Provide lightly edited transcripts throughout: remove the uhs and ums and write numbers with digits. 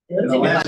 In the last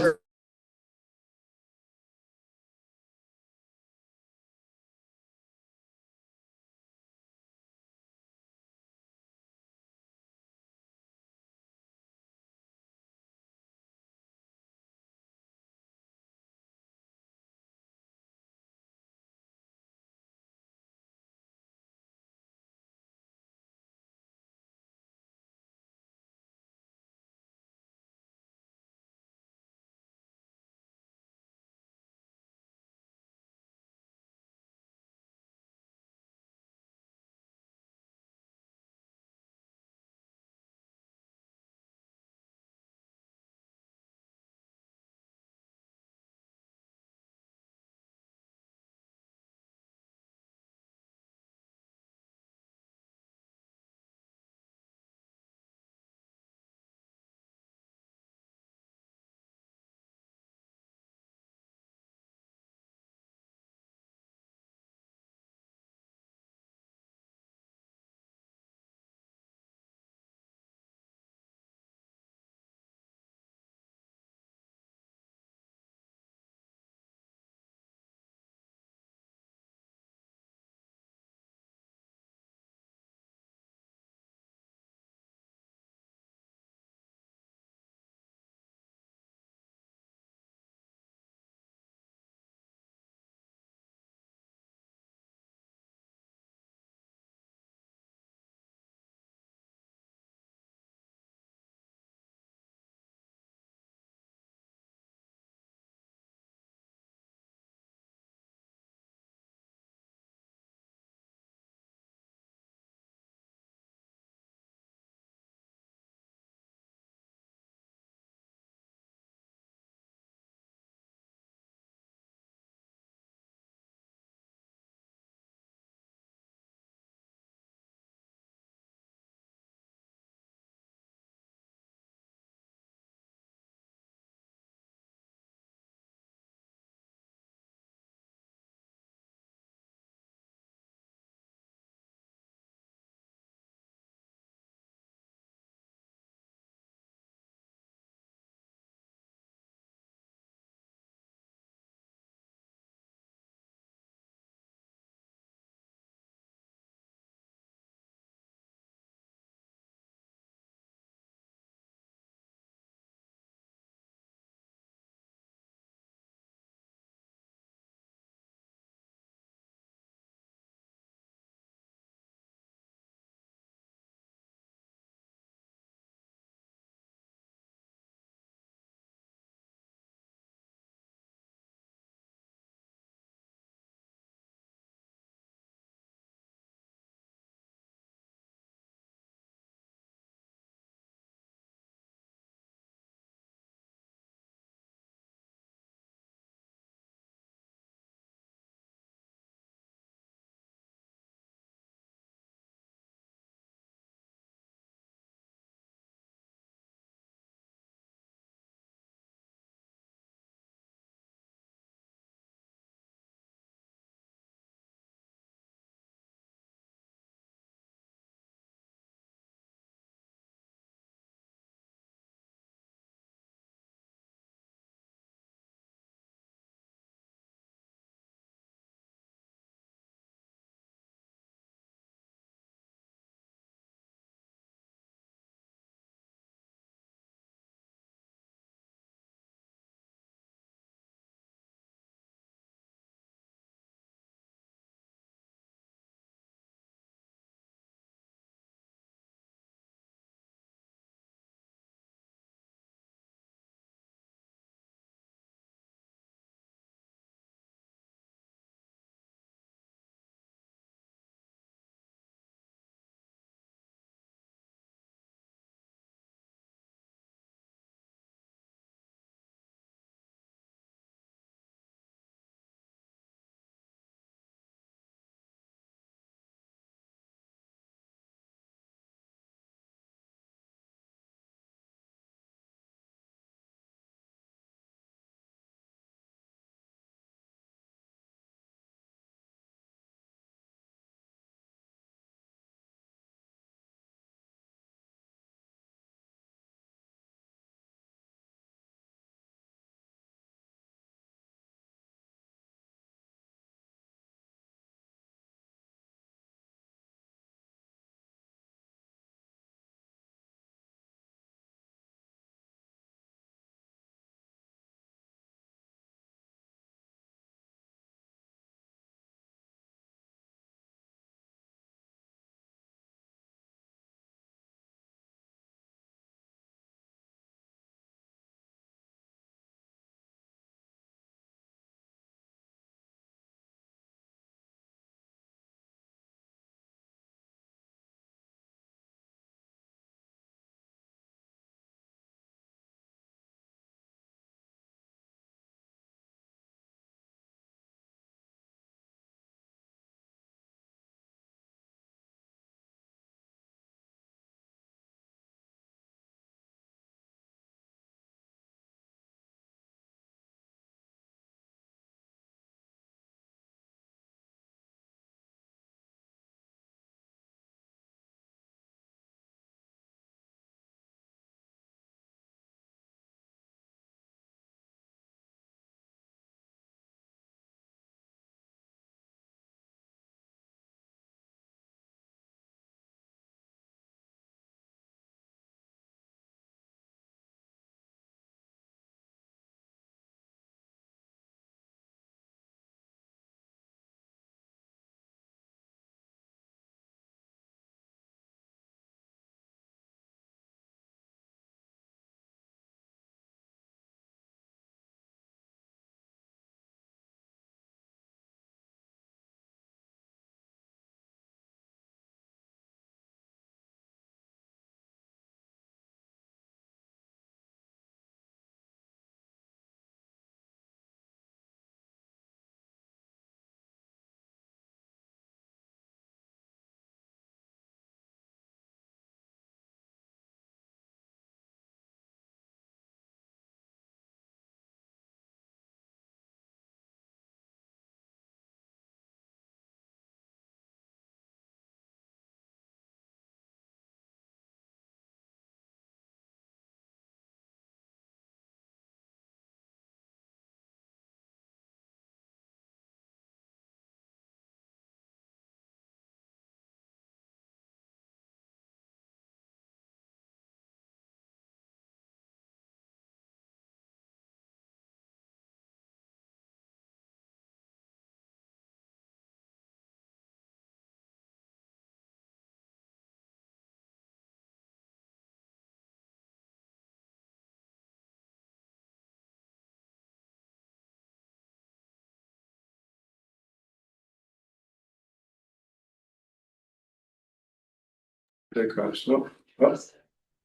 Big crash. Oh, oh,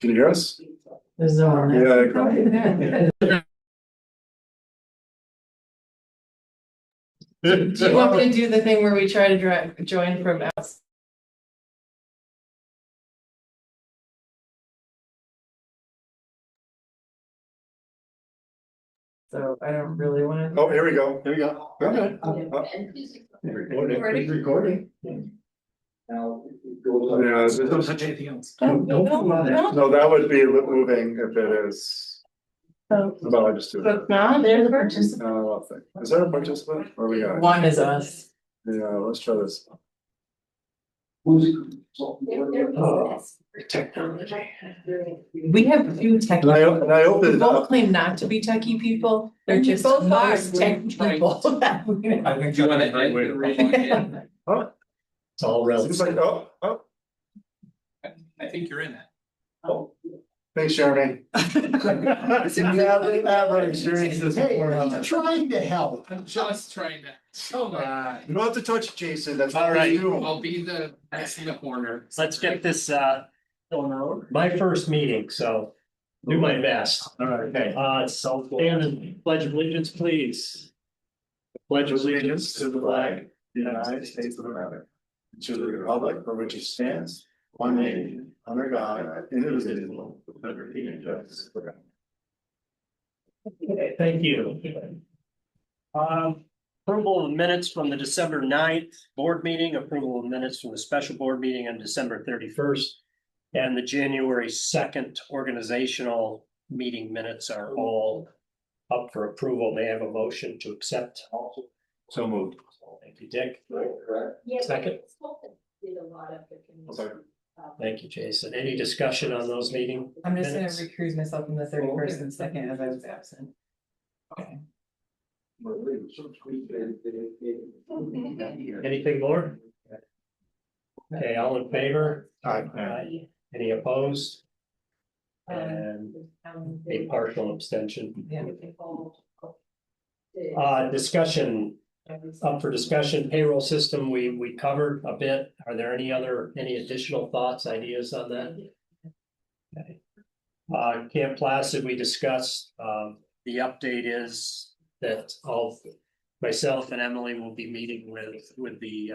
can you hear us? There's no one there. Yeah. Do you want me to do the thing where we try to join from outside? So I don't really want to. Oh, here we go. Here we go. Okay. Recording. Yeah, Don't touch anything else. no, that would be moving if it is. Well, I just do it. No, there's a participant. I'll think. Is there a participant? Or we got? One is us. Yeah, let's try this. Technology. We have a few tech. And I opened We it both up. claim not to be techie people. They're just both are. most tech people. I think you want to end with a It's all relative. Oh, I think you're in that. thanks, Jeremy. Hey, I'm trying to help. I'm just trying to. Oh my. You don't have to touch it, Jason. That's All all right. right. I'll be the next in the corner. Let's get this my first meeting, so do my best. All right. Okay. So stand and pledge of allegiance, please. Pledge of allegiance to the flag of the United States of America, to the republic for which it stands, one nation, under God, indivisible, with liberty and justice for all. Okay, thank you. Approval of minutes from the December 9th board meeting, approval of minutes from the special board meeting on December 31st. And the January 2nd organizational meeting minutes are all up for approval. May I have a motion to accept? So moved. Thank you, Dick. Yeah, Second. Did a lot of the. Okay. Thank you, Jason. Any discussion on those meeting? I'm just gonna minutes? recruit myself from the 31st and 2nd as I was absent. Anything more? Okay, all in favor? Aye. Any opposed? And a partial abstention. Yeah. Discussion, up for discussion, payroll system, we covered a bit. Are there any additional thoughts, ideas on that? Okay. Camp Placid, we discussed, the update is that myself and Emily will be meeting with the,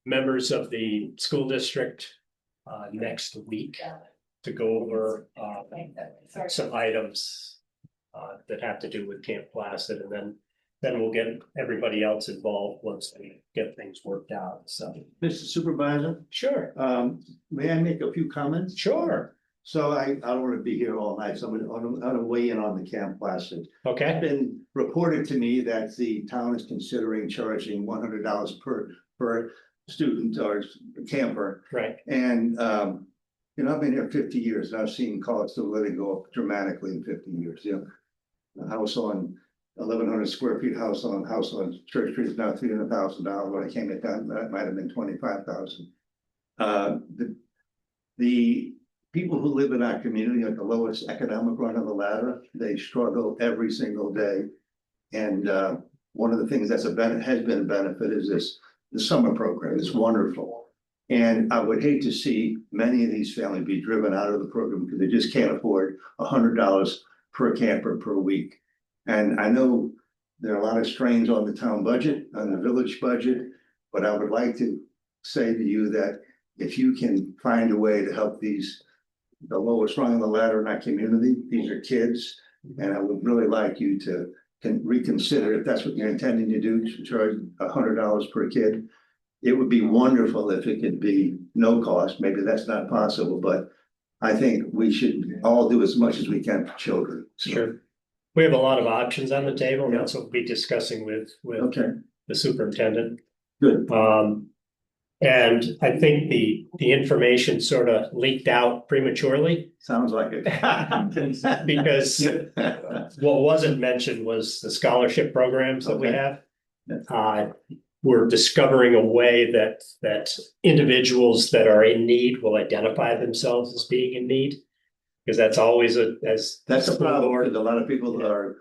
members of the school district, next week to go over, some items that have to do with Camp Placid, and then we'll get everybody else involved once we get things worked out, so. Mr. Supervisor, Sure. may I make a few comments? Sure, So I don't want to be here all night, so I'm gonna weigh in on the Camp Placid. It's okay, been reported to me that the town is considering charging $100 per student or camper. right, And, I've been here 50 years, and I've seen costs of living go up dramatically in 50 years, A house on 1,100 square feet, house on Church Street is now $300,000. When I came at that might have been 25,000. The people who live in our community at the lowest economic rung of the ladder, they struggle every single day. And one of the things has been a benefit is the summer program. It's wonderful. And I would hate to see many of these families be driven out of the program because they just can't afford $100 per camper per week. And I know there are a lot of strains on the town budget, on the village budget, but I would like to say to you that if you can find a way to help the lowest rung of the ladder in our community, these are kids, and I would really like you to reconsider if that's what you're intending to do, to charge $100 per kid. It would be wonderful if it could be no cost. Maybe that's not possible, but I think we should all do as much as we can for children. So, sure. We have a lot of options on the table, and that's what we'll be discussing with okay, the superintendent. good. And I think the information sort of leaked out prematurely, Sounds like it. because what wasn't mentioned was the scholarship programs that we Okay. have. We're discovering a way that individuals that are in need will identify themselves as being in need. Because that's always That's a problem, because a lot of people are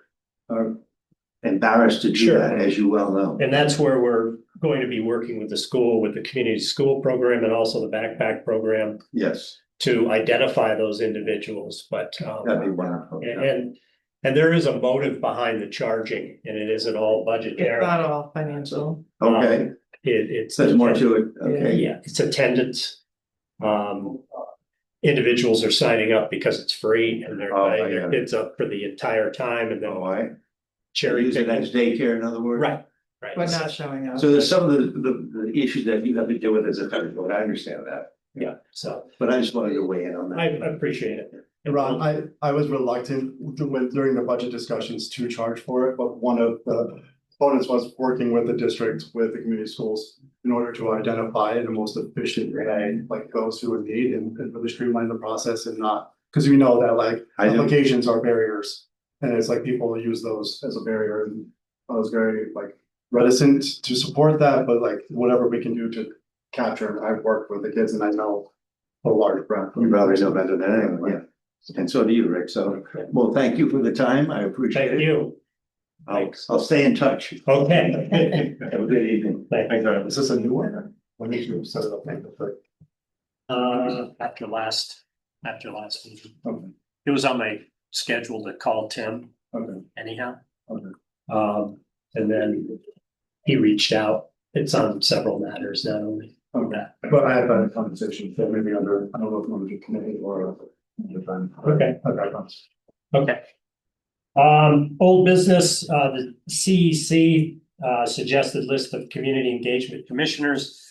embarrassed to do Sure. that, as you well know. And that's where we're going to be working with the school, with the community school program and also the backpack program Yes, to identify those individuals, but that'd be wonderful. and there is a motive behind the charging, and it isn't all It's budgetary. not all financial. Okay, It's. there's more to it, okay. Yeah, it's attendance. Individuals are signing up because it's free and they're Oh, I signing their got it. kids up for the entire time and then Oh, I cherry use it as picking. daycare, in other words. Right. But not showing up. So there's some of the issues that you have to deal with as a federal board, I understand that, Yeah, so but I just wanted to weigh in on I that. appreciate it. Ron, I was reluctant during the budget discussions to charge for it, but one of the opponents was working with the district, with the community schools. In order to identify in the most efficient way, like those who would need and really streamline the process and not, because we know that like I do. applications are barriers. And it's like people use those as a barrier and I was very like reticent to support that, but like whatever we can do to capture, I've worked with the kids and I know a large breadth. You probably know better than anyone, yeah. And so do you, Rick. So, well, thank you for the time. I appreciate Thank it. you. I'll stay in touch. Okay. Have a good evening. Is this a new one? When did you set it up? After last meeting. Okay. It was on my schedule to call Tim Okay. anyhow. Okay. And then he reached out. It's on several matters, not only that. But I have had a conversation, so maybe under, I don't know if under the committee or. Okay. Okay. Okay. Old business, the CEC suggested list of community engagement commissioners.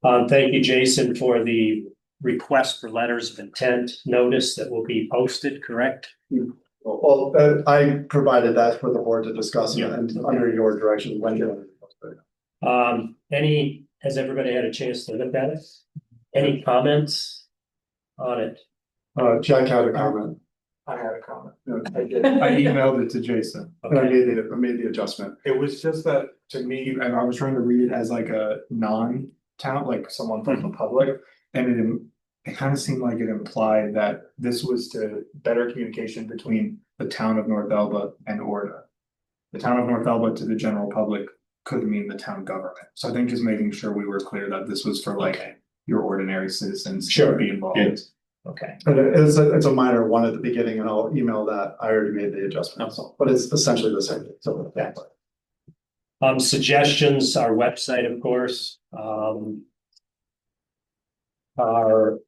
Thank you, Jason, for the request for letters of intent notice that will be posted, correct? Well, I provided that for the board to discuss Yeah. and under your direction, when you. Has everybody had a chance to look at it? Any comments on it? Jack had a comment. I had a comment. I emailed it to Jason and I made the adjustment. It was just that to me, and I was trying to read it as like a non-town, like someone from the public. And it kind of seemed like it implied that this was to better communication between the town of North Elba and Orta. The town of North Elba to the general public could mean the town government. So I think just making sure we were clear that this was for like your ordinary citizens Sure. to be involved. Yeah. Okay. And it's a minor one at the beginning and I'll email that. I already made the adjustment, so, but it's essentially the same. So, yeah. Suggestions, our website, of course, our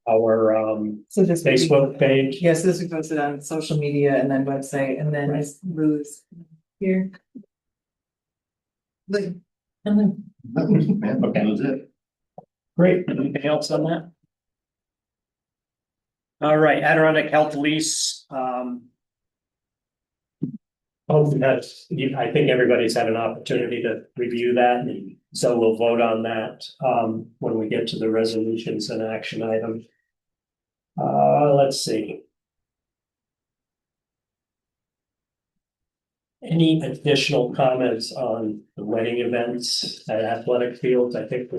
So this. would be- Facebook page. Yes, this is posted on social media and then website and then Ms. Lou's here. Like, and then. Man, Okay. that was it. Great. Anything else on that? All right, Adirondack Health Lease. I think everybody's had an opportunity to review that, and so we'll vote on that when we get to the resolutions and action items. Let's see. Any additional comments on the wedding events at athletic fields? I think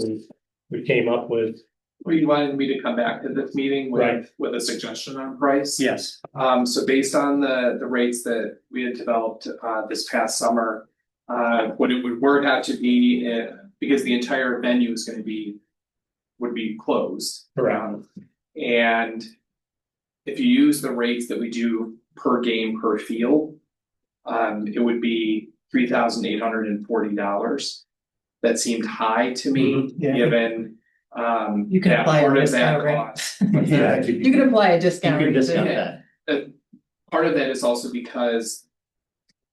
we came up with. Well, you wanted me to come back to this meeting Right. with a suggestion on price? Yes. So based on the rates that we had developed this past summer, what it would work out to be, because the entire venue is gonna would be closed. Correct. And if you use the rates that we do per game per field, it would be $3,840. That seemed high to me, Yeah. given You can that apply a part of that discount, right? cost. Yeah. You can apply a discount. You can rate, discount too. that. Part of that is also because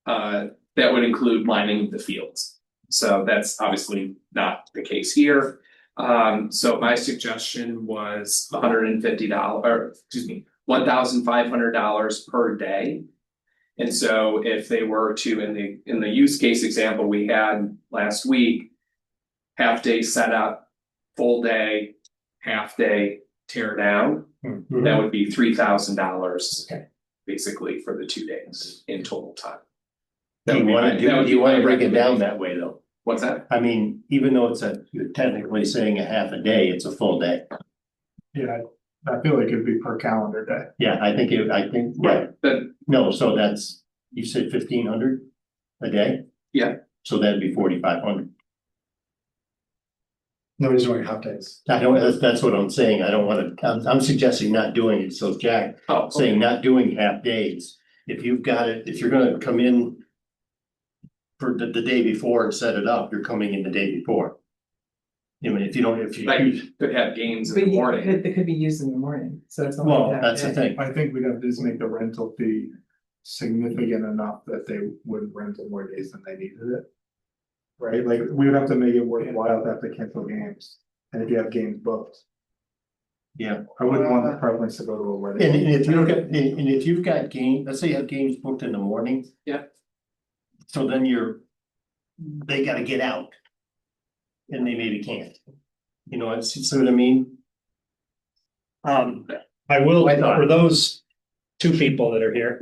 that would include lining the fields. So that's obviously not the case here. So my suggestion was $150, or excuse me, $1,500 per day. And so if they were to, in the use case example we had last week, half day setup, full day, half day tear down, that would be $3,000. Okay. Basically for the 2 days in total time. Do you wanna break it down that way though? What's that? I mean, even though you're technically saying a half a day, it's a full day. Yeah, I feel like it'd be per calendar day. Yeah, I think, right, But no, so you said 1,500 a day? Yeah. So that'd be 4,500. Nobody's doing half days. I don't, that's what I'm saying. I don't wanna, I'm suggesting not doing it. So Jack, Oh, saying not doing half days. If you've got it, if you're gonna come in for the day before and set it up, you're coming in the day before. I mean, if you don't, if like, you, could have games in But the you, morning. it could be used in the morning, so it's only. well, half that's the day. thing. I think we'd have to just make the rental fee significant enough that they wouldn't rent it more days than they needed it. Right, like, we would have to make it worthwhile to have to cancel games, and if you have games booked, Yeah. I wouldn't want the preference to go to a wedding. And if you've got, and if you've got let's say you have games booked in the morning. Yeah. So then they gotta get out. And they maybe can't. You know, see what I mean? I will, Why not? for those two people that are here.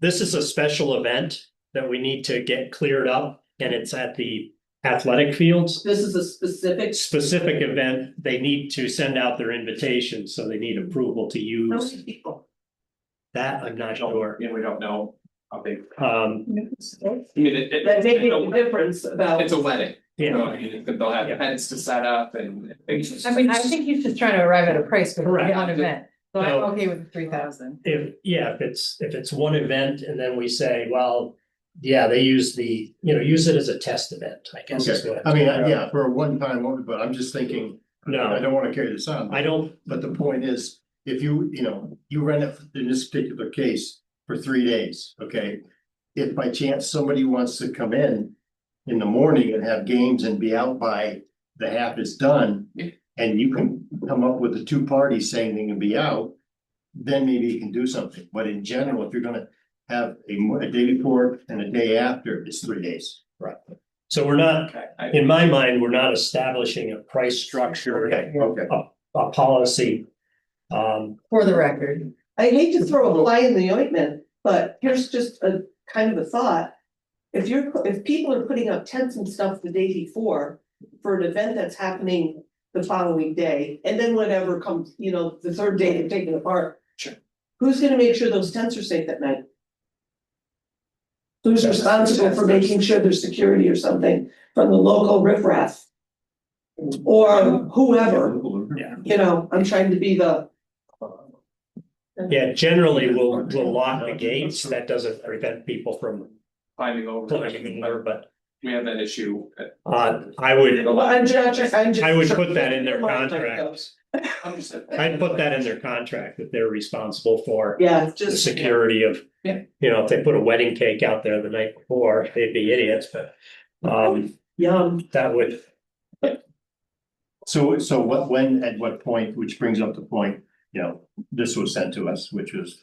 This is a special event that we need to get cleared up, and it's at the athletic fields. This is a specific, Event, they need to send out their invitation, so they need approval to how use many people? that, I'm not sure. Yeah, we don't know how big. Um, I mean, it. That may make a difference about. It's a wedding. yeah, So, I mean, they'll have tents to set up and things. I mean, I think he's just trying to arrive at a price for Correct. one event, so I'm No. okay with the 3,000. if it's one event, and then we say, well, yeah, they use use it as a test event, I guess is Okay, what. I mean, yeah, for a one time only, but I'm just thinking, I No, don't wanna carry this on. I don't, But the point is, if you rent it in this particular case for 3 days, okay? If by chance somebody wants to come in the morning and have games and be out by the half is done. Yeah. And you can come up with the two parties saying they can be out, then maybe you can do something. But in general, if you're gonna have a day before and a day after, it's 3 days. right. So we're not, Okay, in my mind, we're not establishing a price structure, Okay. a policy. For the record, I hate to throw a fly in the ointment, but here's just a kind of a thought. If people are putting up tents and stuff the day before for an event that's happening the following day, and then whatever comes, the third day they're taking apart. Sure. Who's gonna make sure those tents are safe at night? Who's responsible for making sure there's security or something from the local riffraff? Or whoever, Yeah. I'm trying to be the. Yeah, generally, we'll lock the gates. That doesn't prevent people from climbing over. climbing over, but We have that issue. I would, Well, I'm just. I would put that in their contract. Understood. I'd put that in their contract that they're responsible for Yeah, the just. security of. Yeah. If they put a wedding cake out there the night before, they'd be idiots, but Yum. that would, So at what point, which brings up the point, this was sent to us, which was,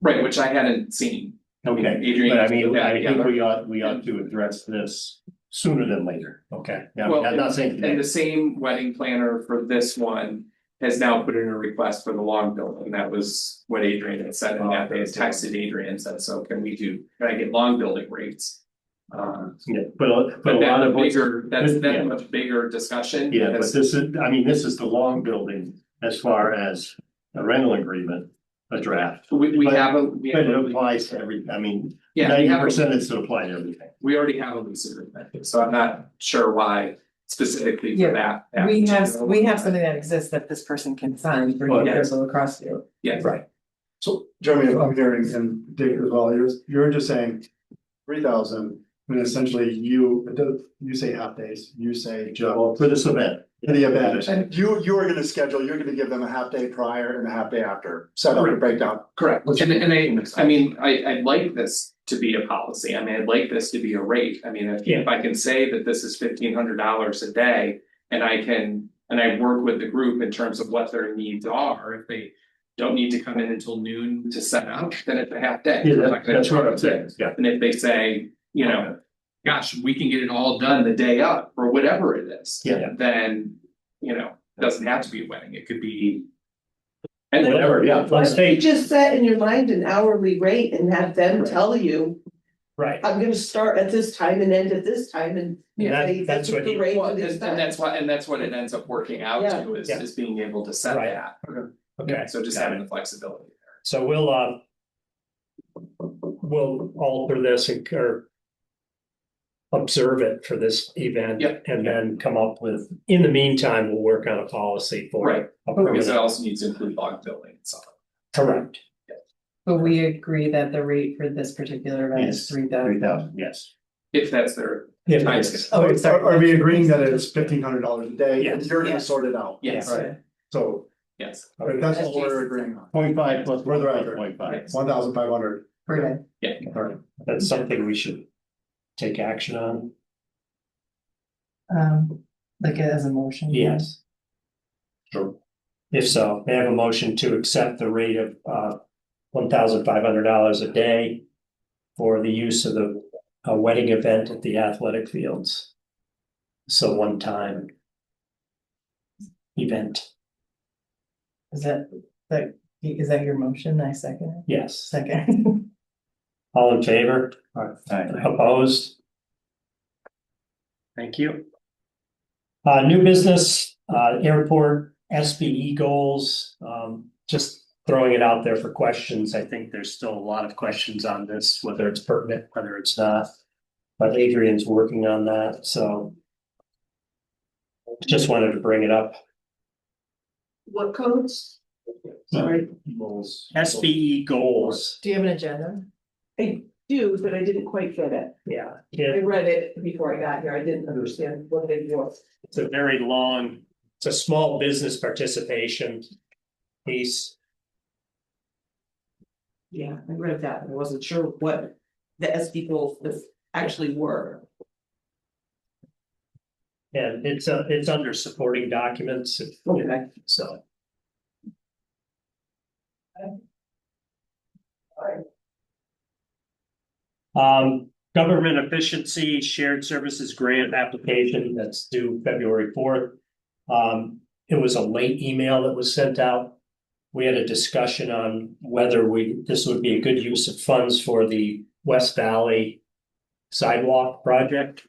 Right, which I hadn't seen. okay, Adrian. but I mean, Yeah, I think together. we ought to address this sooner than later. okay. Yeah, Well, I'm not saying And today. the same wedding planner for this one has now put in a request for the long building. That was what Adrian had said, and that they had texted Adrian and said, so can I get long building rates? Yeah, but a But lot that's of what's, bigger, that's yeah. a much bigger discussion. yeah, but because- this is the long building as far as a rental agreement, a draft. We But- have a, But it applies to every, yeah, we 90% is to apply to everything. we already have a lease agreement, so I'm not sure why specifically Yeah, for that. we have particular one. something that exists that this person can sign for Well, you yes. to go across to. Yes. Right. So Jeremy, if I'm hearing and Dick as well, you're just saying 3,000, and essentially you say half days, you say Joe. Well, for this event. For the event, and you are gonna schedule, you're gonna give them a half day prior and a half day after, set up and breakdown. Correct, I'd like this to be a policy, I'd like this to be a rate, if I can say that this is $1,500 a day. And I work with the group in terms of what their needs are, if they don't need to come in until noon to set up, then it's a half day. Yeah, that's what I'm saying, yeah. And if they say, gosh, we can get it all done the day up, or whatever it is. Yeah. Then, it doesn't have to be a wedding, it could be. And Whatever, yeah. Why Let's don't you take, just set in your mind an hourly rate and have them tell you, right, I'm gonna start at this time and end at this time and. Yeah, say, that's what the he- rate Well, for this and time. that's what it ends up working out Yeah. to, is Yeah. is being able to set Right. that. okay. So just got having it. the flexibility there. So we'll alter this or observe it for this event. Yep. And then come up with, in the meantime, we'll work on a policy for. Right. a Because permanent- it also needs to include log building and stuff. Correct. But we agree that the rate for this particular event is Yes, 3,000. 3,000, yes. If that's their If time it is. schedule. Oh, sorry. Are we agreeing that it's $1,500 a day, and Yes. you're gonna Yes. sort it out? Yes. Right, so, Yes, that's what we're agreeing on, 0.5 plus Further after. 1.5. 1,500. Per day. All right, that's something we should take action on. Like as a motion. Yes. Sure. If so, they have a motion to accept the rate of $1,500 a day for the use of the wedding event at the athletic fields. So one-time event, Is that your motion? I second it. yes. Second. All in favor? Aye. Opposed? Thank you. New business, airport SBE goals, just throwing it out there for questions. I think there's still a lot of questions on this, whether it's pertinent, whether it's not. But Adrian's working on that, so. Just wanted to bring it up. What codes? Sorry, SBE goals, Do you have an agenda? I do, but I didn't quite get it. yeah, I read it before I got here. I didn't understand what it was. it's a very long, it's a small business participation piece. Yeah, I read that. I wasn't sure what the SD goals actually were. And it's under supporting documents, Okay. so. Government efficiency shared services grant application that's due February 4th. It was a late email that was sent out. We had a discussion on whether this would be a good use of funds for the West Valley sidewalk project.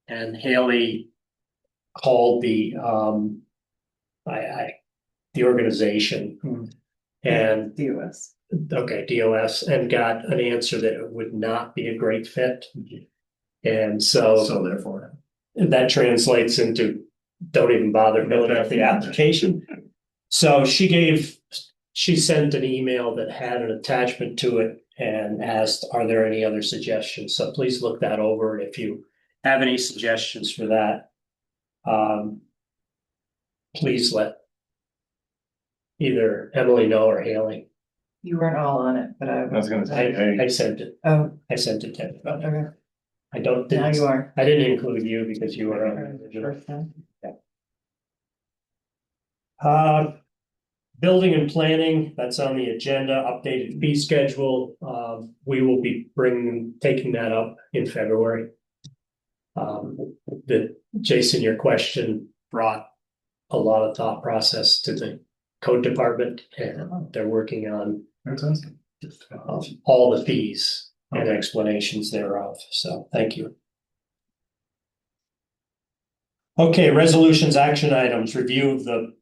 And Haley called the organization. And DOS. okay, DOS, and got an answer that it would not be a great fit. And so therefore. that translates into don't even bother filling out the application. So she sent an email that had an attachment to it and asked, are there any other suggestions? So please look that over. And if you have any suggestions for that, please let either Emily know or Haley. You weren't all on it, but I. was gonna say, I sent it. Oh, I sent it to everybody. okay. I don't. Now you are. I didn't include you because you were on the original. First time. Building and planning, that's on the agenda, updated fee schedule. We will be taking that up in February. Jason, your question brought a lot of thought process to the code department, and they're working on all the fees and explanations thereof. So thank you. Okay, resolutions, action items, review of the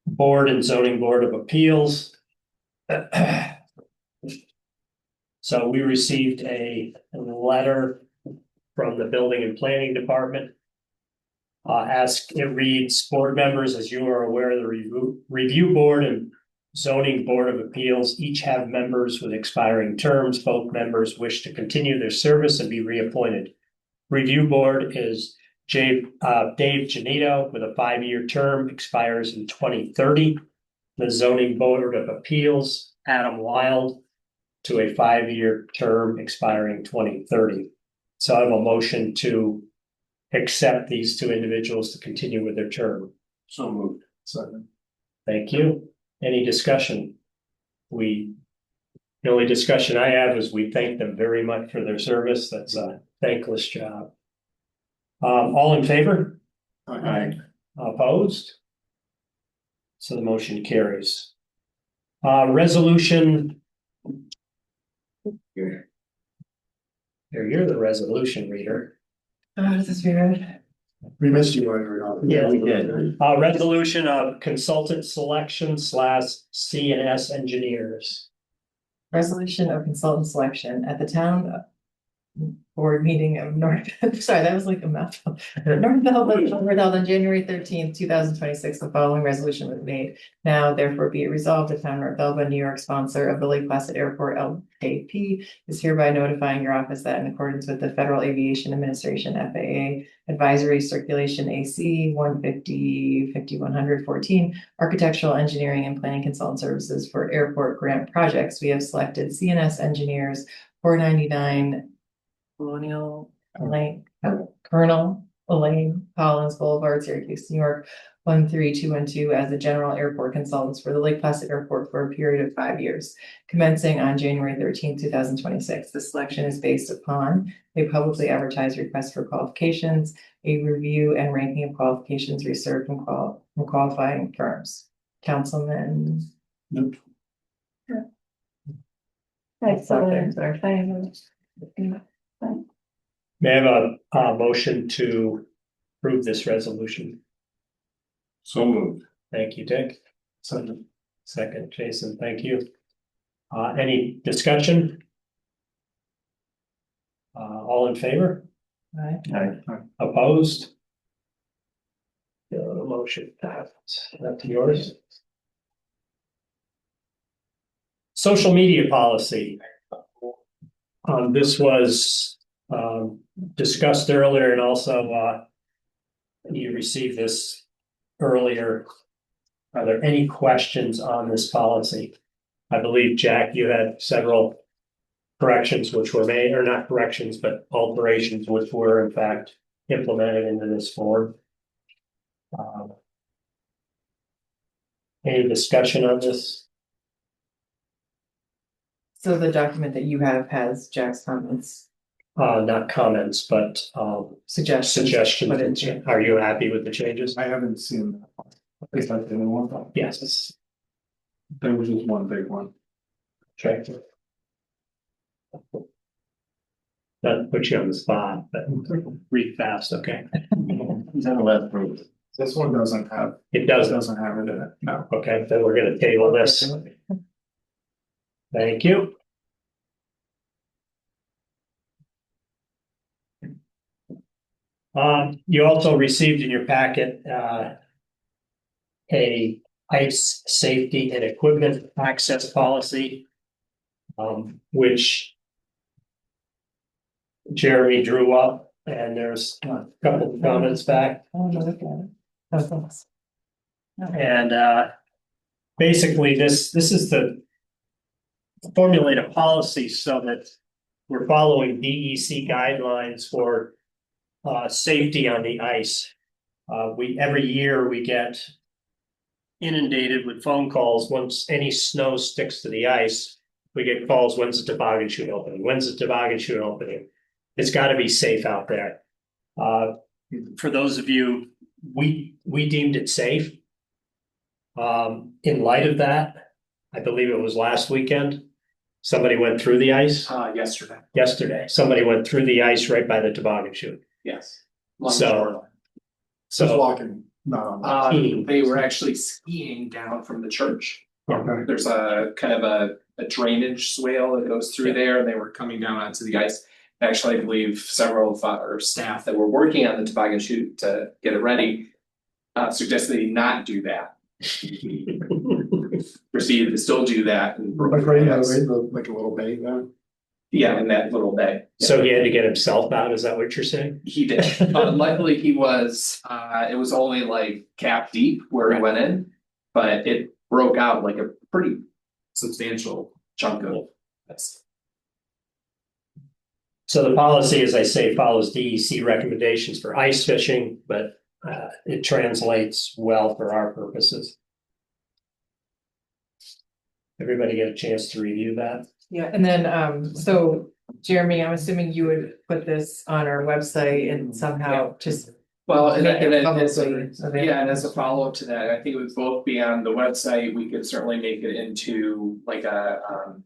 board and zoning board of appeals. So we received a letter from the building and planning department. It reads, board members, as you are aware, the review board and zoning board of appeals each have members with expiring terms. Both members wish to continue their service and be reappointed. Review board is Dave Janito with a 5-year term, expires in 2030. The zoning board of appeals, Adam Wild, to a 5-year term expiring 2030. So I have a motion to accept these two individuals to continue with their term. So moved. Thank you. Any discussion? The only discussion I had was we thank them very much for their service. That's a thankless job. All in favor? Aye. Opposed? So the motion carries. Resolution. You're the resolution reader. Oh, this is weird. We missed you, Andrew. Yeah, we did. Resolution of consultant selection / C&S engineers. Resolution of consultant selection at the town board meeting of North, sorry, that was like a mouthful. North Belville were held on January 13th, 2026. The following resolution was made. Now therefore be it resolved, the town of North Belville, New York, sponsor of the Lake Placid Airport LKP is hereby notifying your office that in accordance with the Federal Aviation Administration FAA Advisory Circulation AC 150-5114 Architectural Engineering and Planning Consultant Services for Airport Grant Projects, we have selected CNS Engineers 499 Colonial Lane, Colonel Elaine Collins Boulevard, Syracuse, New York, 13212 as the general airport consultants for the Lake Placid Airport for a period of 5 years, commencing on January 13th, 2026. The selection is based upon a publicly advertised request for qualifications, a review and ranking of qualifications research from qualifying firms. Councilman. Nope. May I have a motion to approve this resolution? So moved. Thank you, Dick. Second. Second, Jason, thank you. Any discussion? All in favor? Opposed? The motion passed. That's yours. Social media policy. This was discussed earlier, and also you received this earlier. Are there any questions on this policy? I believe, Jack, you had several corrections which were made, or not corrections, but alterations which were in fact implemented into this form. Any discussion on this? So the document that you have has Jack's comments, Not comments, but suggestions. suggestions. Put in. Are you happy with the changes? I haven't seen that one. Is that the new one? Yes. There was just one big one. Okay. Not put you on the spot, but read fast, okay? He's on the left road. This one doesn't have, It doesn't, doesn't have it in it, no. okay, then we're gonna table this. Thank you. You also received in your packet, a ice safety and equipment access policy, which Jeremy drew up, and there's a couple of comments back. Oh, no, look at it. Oh, thanks. And basically, this is to formulate a policy so that we're following DEC guidelines for safety on the ice. Every year we get inundated with phone calls once any snow sticks to the ice. We get calls, when's the toboggan chute opening? When's the toboggan chute opening? It's got to be safe out there. For those of you, we deemed it safe. In light of that, I believe it was last weekend, somebody went through the ice. Yesterday, somebody went through the ice right by the toboggan chute. Yes. So Just walking, not on that. They were actually skiing down from the church. Okay. There's a kind of a drainage swale that goes through there, and they were coming down onto the ice. Actually, I believe several of our staff that were working on the toboggan chute to get it ready suggested they not do that. Proceeded to still do that. And Like right now, like a little bay there. yeah, in that little bay. So he had to get himself out, is that what you're saying? He did. Luckily, he was. It was only like cap deep where he went in, but it broke out like a pretty substantial chunk of this. So the policy, as I say, follows DEC recommendations for ice fishing, but it translates well for our purposes. Everybody get a chance to review that? Yeah, and then, so Jeremy, I'm assuming you would put this on our website and somehow just. Well, and Make it then publicly available. yeah, and as a follow-up to that, I think it would both be on the website. We could certainly make it into like a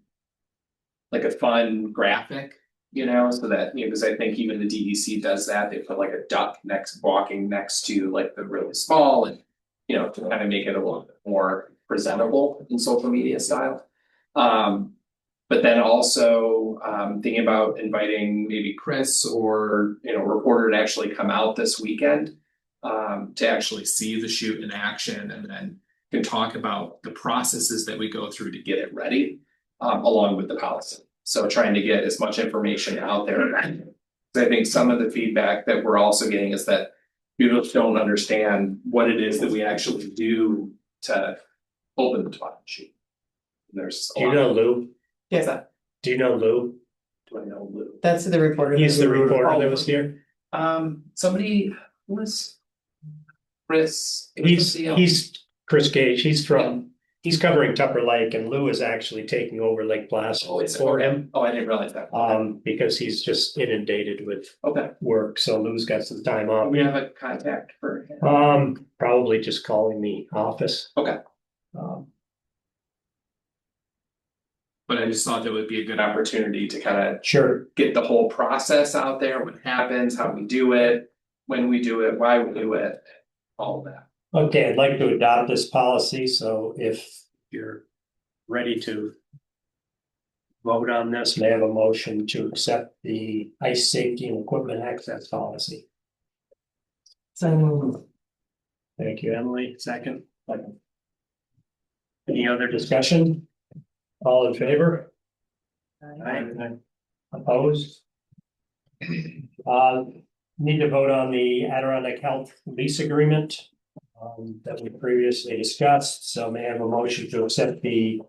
fun graphic, you know, so that, you know, because I think even the DEC does that. They put like a duck walking next to like the really small, and you know, to kind of make it a little bit more presentable in social media style. But But then also thinking about inviting maybe Chris or, you know, a reporter to actually come out this weekend. To actually see the shoot in action and then can talk about the processes that we go through to get it ready. Along with the policy, so trying to get as much information out there. I think some of the feedback that we're also getting is that people don't understand what it is that we actually do to open the toboggan chute. There's a Do you lot. know Lou? What's that? Do you know Lou? Do I know Lou? That's the reporter. He's the reporter that was here. Somebody was Chris. it was somebody else. He's Chris Gage. He's covering Tupper Lake, and Lou is actually taking over Lake Placid Oh, is it? for him. Oh, I didn't realize that. Because he's just inundated with Okay, work, so Lou's got some time do off. we have a contact for him? Probably just calling the office. Okay. Um, But I just thought that would be a good opportunity to kind of sure. get the whole process out there, what happens, how we do it, when we do it, why we do it, all of that. Okay, I'd like to adopt this policy, so if you're ready to vote on this, may I have a motion to accept the ice safety and equipment access policy? So Thank you, Emily. Second. Any other discussion? All in favor? Aye. Opposed? Need to vote on the Adirondack Health lease agreement that we previously discussed, so may I have a motion to accept the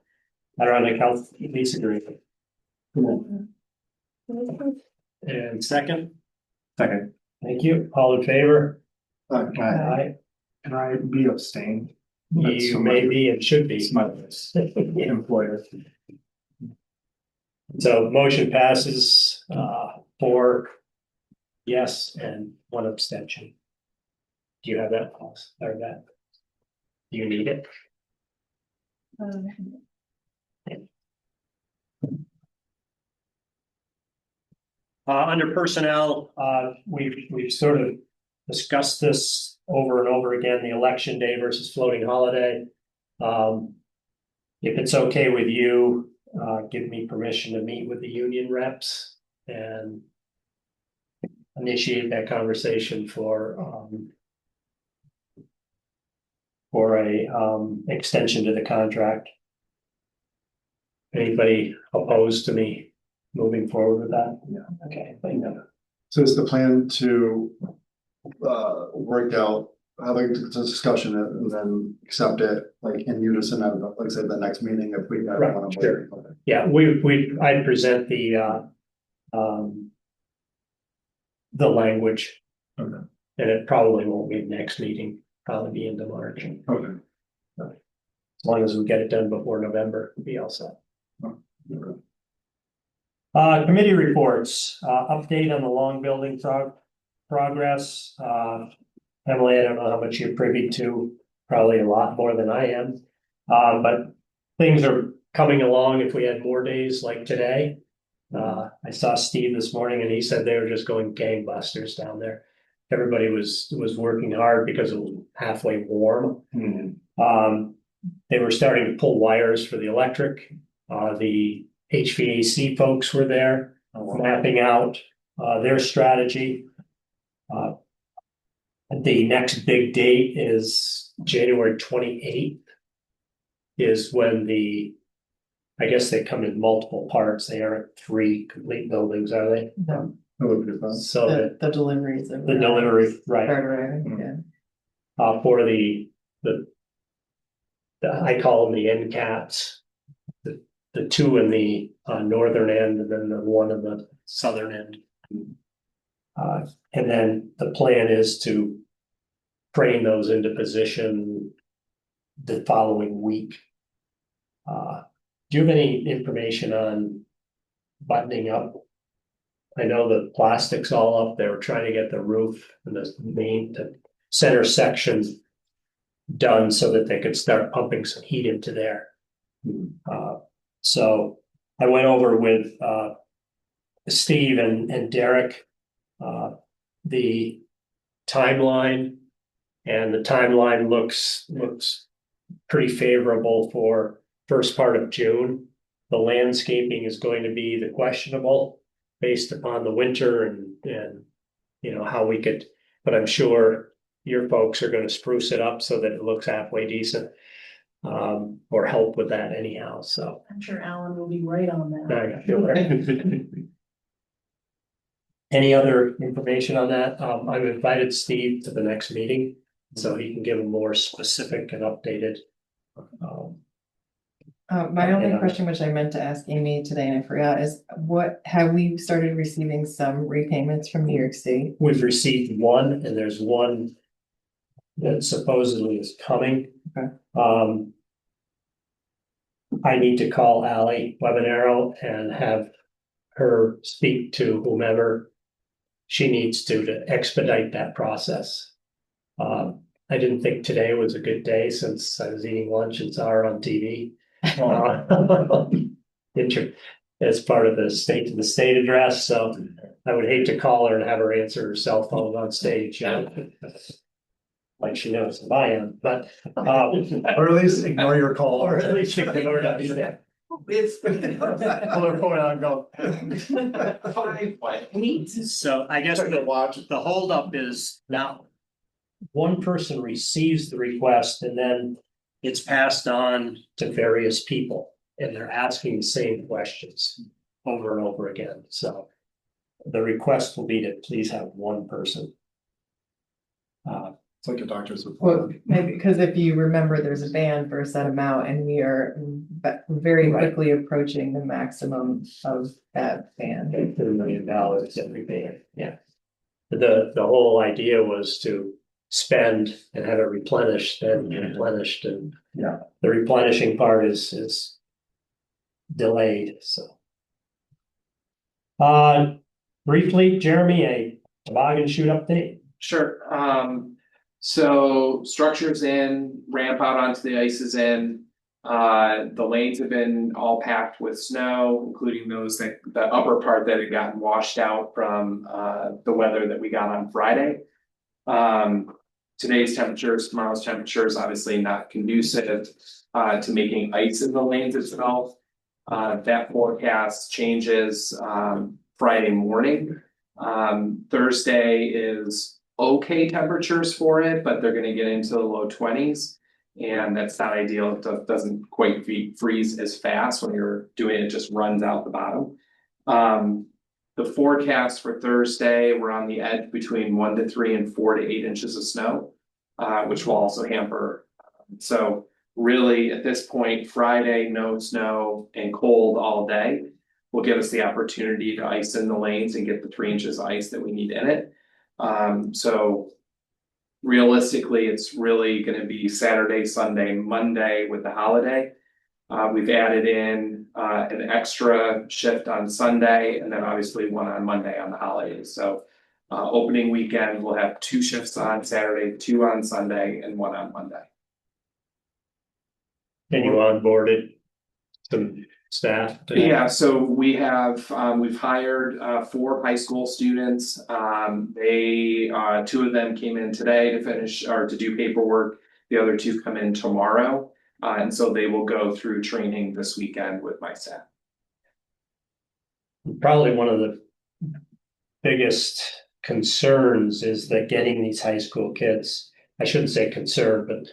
Adirondack Health lease agreement? And second? Second. Thank you. All in favor? Can I be abstained? That's You so may much- be and should be. It's my employer. So motion passes, 4 yes and 1 abstention. Do you have that, Paul? Or that? Do you need it? Under personnel, we've sort of discussed this over and over again, the election day versus floating holiday. If it's okay with you, give me permission to meet with the union reps and initiate that conversation for a extension to the contract. Anybody opposed to me moving forward with that? Yeah. Okay, thank you. So is the plan to work out, have a discussion and then accept it like in unison at, like say, the next meeting if we want Right, to. sure. Yeah, I'd present the language. Okay. And it probably won't be next meeting, probably be into March. Okay. As long as we get it done before November, we'll be all set. Okay. Committee reports, update on the long building progress. Emily, I don't know how much you're privy to, probably a lot more than I am. But things are coming along if we had more days like today. I saw Steve this morning and he said they were just going gangbusters down there. Everybody was working hard because it was halfway warm. They were starting to pull wires for the electric. The HVAC folks were there, mapping out their strategy. The next big date is January 28th. Is when I guess they come in multiple parts. They aren't 3 complete buildings, are they? no, That would be fun. So the deliveries. the delivery, right? Hardware, yeah. For the I call them the end caps. The 2 in the northern end and then the 1 in the southern end. And then the plan is to train those into position the following week. Do you have any information on buttoning up? I know the plastic's all up. They were trying to get the roof and the center section done so that they could start pumping some heat into there. So I went over with Steve and Derek the timeline, and the timeline looks pretty favorable for first part of June. the landscaping is going to be the questionable based upon the winter and, you know, how we could, but I'm sure your folks are gonna spruce it up so that it looks halfway decent. Or help with that anyhow, so. I'm sure Alan will be right on that. I feel right. Any other information on that? I've invited Steve to the next meeting, so he can give a more specific and updated. My only question, which I meant to ask Amy today and I forgot, is what, have we started receiving some repayments from New York State? We've received one, and there's one that supposedly is coming. Okay. I need to call Ally Webanero and have her speak to whomever she needs to expedite that process. I didn't think today was a good day since I was eating lunch and saw her on TV. As part of the state to the state address, so I would hate to call her and have her answer her cell phone on stage. Like she knows if I am, but Or at least ignore your call. or at least ignore that. It's. Pull her phone out and go. So I guess the holdup is now. One person receives the request and then it's passed on to various people and they're asking the same questions over and over again, so. The request will be to please have one person. It's like a doctor's Well, report. maybe, because if you remember, there's a ban for a set amount and we are very Right. quickly approaching the maximum of that ban. $1 million every day, yeah. The whole idea was to spend and have it replenished and replenished and. Yeah. The replenishing part is delayed, so. Briefly, Jeremy, a toboggan chute update. Sure, so structures in, ramp out onto the ice is in. The lanes have been all packed with snow, including those that, the upper part that had gotten washed out from, the weather that we got on Friday. Today's temperatures, tomorrow's temperatures, obviously not conducive, to making ice in the lanes itself. That forecast changes, Friday morning. Thursday is okay temperatures for it, but they're gonna get into the low 20s. And that's not ideal, it doesn't quite freeze as fast when you're doing it, just runs out the bottom. The forecast for Thursday, we're on the edge between 1 to 3 and 4 to 8 inches of snow, which will also hamper. So really, at this point, Friday, no snow and cold all day will give us the opportunity to ice in the lanes and get the 3 inches of ice that we need in it. So realistically, it's really gonna be Saturday, Sunday, Monday with the holiday. We've added in an extra shift on Sunday and then obviously one on Monday on the holidays. So opening weekend, we'll have 2 shifts on Saturday, 2 on Sunday and 1 on Monday. And you onboarded some staff? Yeah, so we have, we've hired 4 high school students. They 2 of them came in today to finish or to do paperwork. The other 2 come in tomorrow. And so they will go through training this weekend with my staff. Probably one of the biggest concerns is that getting these high school kids, I shouldn't say concern, but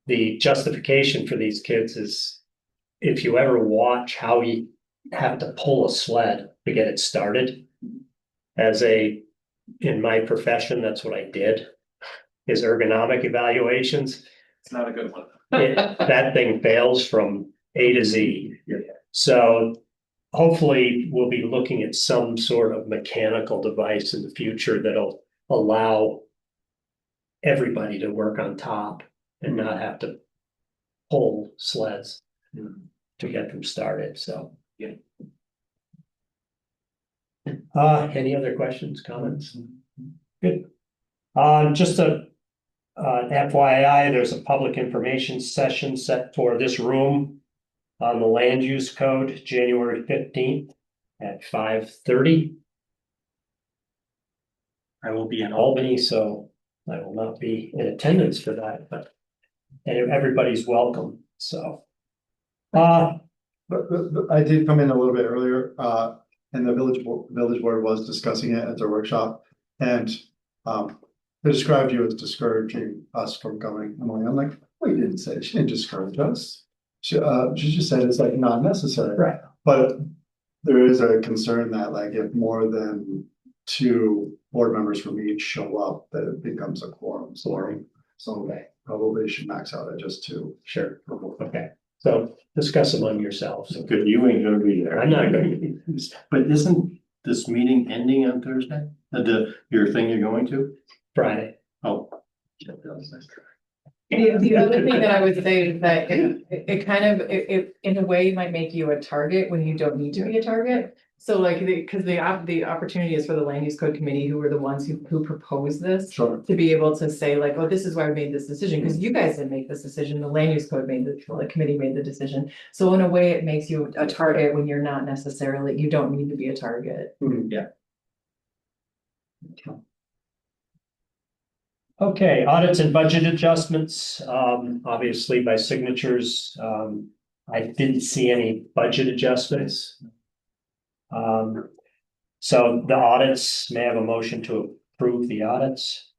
the justification for these kids is if you ever watch how you have to pull a sled to get it started. In my profession, that's what I did, is ergonomic evaluations. It's not a good one. That thing fails from A to Z. So hopefully we'll be looking at some sort of mechanical device in the future that'll allow everybody to work on top and not have to pull sleds to get them started, so. Yeah. Any other questions, comments? Good. Just a FYI, there's a public information session set for this room on the land use code, January 15th at 5:30. I will be in Albany, so I will not be in attendance for that, but everybody's welcome, so. I did come in a little bit earlier, and the village board was discussing it at their workshop. And, they described you as discouraging us from going. I'm like, we didn't say, she didn't discourage us. She just said it's like not necessary. Right. But there is a concern that like if more than two board members from each show up, that it becomes a quorum, so probably should max out at just two. Sure, okay, so discuss among yourselves. Good, you ain't gonna be there. I'm not going to be. But isn't this meeting ending on Thursday? Your thing you're going to? Friday. Oh. The other thing that I would say is that it kind of, it in a way might make you a target when you don't need to be a target. So like, because the opportunity is for the land use code committee, who were the ones who proposed this. Sure. To be able to say like, oh, this is why we made this decision, because you guys didn't make this decision, the land use code made the committee made the decision. So in a way, it makes you a target when you're not necessarily, you don't need to be a target. Okay, audits and budget adjustments, obviously by signatures, I didn't see any budget adjustments. So the audits, may I have a motion to approve the audits,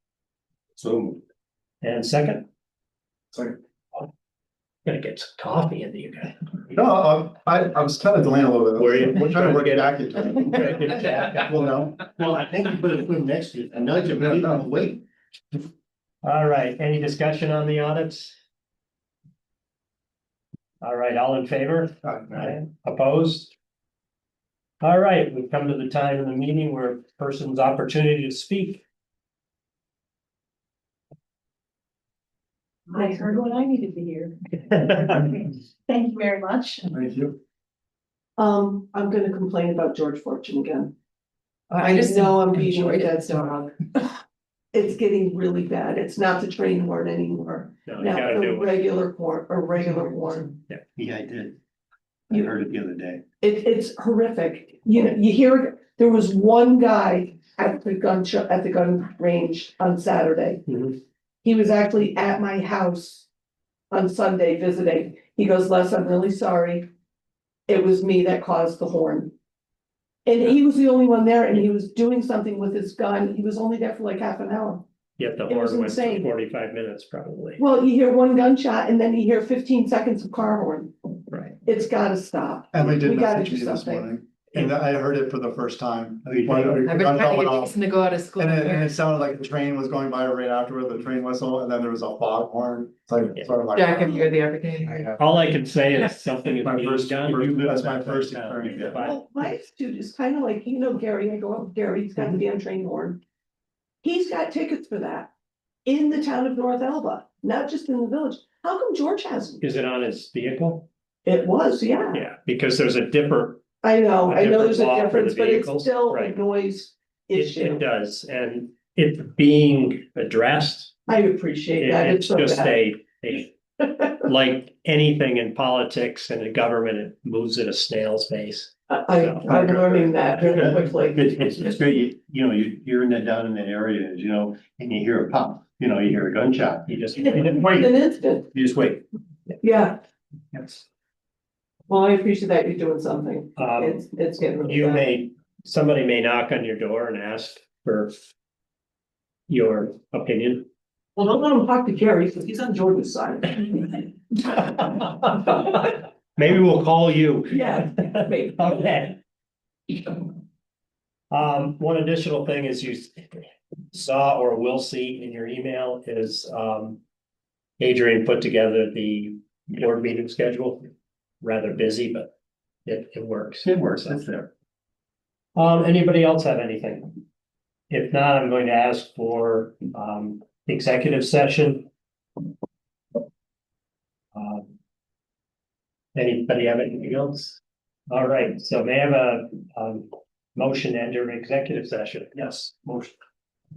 So. and second? Second. Gonna get some coffee in you guys. No, I was kind of delaying a little bit. Were you? We're trying to work it back into it. Well, no. Well, I think you better put them next to you. I know you're gonna wait. All right, any discussion on the audits? All right, all in favor? Aye. Opposed? All right, we've come to the time in the meeting where a person's opportunity to speak. I heard what I needed to hear. Thank you very much. Thank you. I'm gonna complain about George Fortune again. I just know I'm beating enjoyed a it dead so dog. It's getting really bad. It's not the train horn anymore. No, you Now, gotta the do it. regular horn, a regular horn. Yeah, I did. I heard it the other day. It's horrific. You know, you hear, there was one guy at the gun show, at the gun range on Saturday. Mhm. He was actually at my house on Sunday visiting. He goes, Les, I'm really sorry. It was me that caused the horn. And he was the only one there and he was doing something with his gun. He was only there for like half an hour. Yet the It was horn went for insane. 45 minutes probably. Well, you hear one gunshot and then you hear 15 seconds of car horn. Right. It's gotta stop. Emily did We gotta message do me this something. morning, and I heard it for the first time. Oh, you did? When the I've been gun trying to went get off. Jason to go out of school. And it here. sounded like the train was going by right afterward, the train whistle, and then there was a foghorn. It's like, sort of like. Jack, have you had the opportunity? I have- All I can say is something is My being first- done. first- You live that's in my that first town. experience. But Well, my attitude is kind of like, you know, Gary, I go up, Gary's got the damn train horn. He's got tickets for that in the town of North Elba, not just in the village. How come George hasn't? Is it on his vehicle? It was, yeah. Yeah, because there's a different, I know, A I know different there's a law for the difference, but it's vehicles, still a right. noise it issue. does, and it's being addressed. I appreciate that. It's so just bad. like anything in politics and in government, it moves at a snail's pace. I'm learning that very quickly. It's great, you know, you're in that, down in that area, you know, and you hear a pop, you know, you hear a gunshot. You just. In an instant, You just wait. yeah. Yes. Well, I appreciate that you're doing something. It's getting really You bad. somebody may knock on your door and ask for your opinion. Well, don't let him talk to Gary, because he's on Jordan's side. Maybe we'll call you. Yeah, maybe. Okay. One additional thing is you saw or will see in your email is, Adrian put together the board meeting schedule. Rather busy, but it works. It works, it's there. Anybody else have anything? If not, I'm going to ask for, executive session. Anybody have anything else? All right, so may I have a, motion to enter executive session? Yes, motion.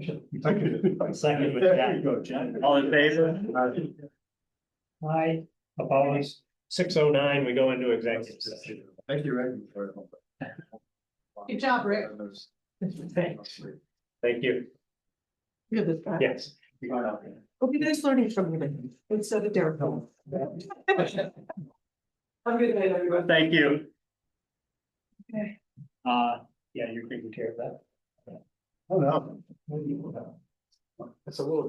Second with that. All in favor? Aye, opposed? 6:09, we go into executive session. Thank you, Rick. Good job, Rick. Thanks. Thank you. You're this guy. Yes. Hope you guys learning from him instead of Derek. Have a good night, everyone. Thank you. Okay. Yeah, you're taking care of that. Oh, no. It's a little.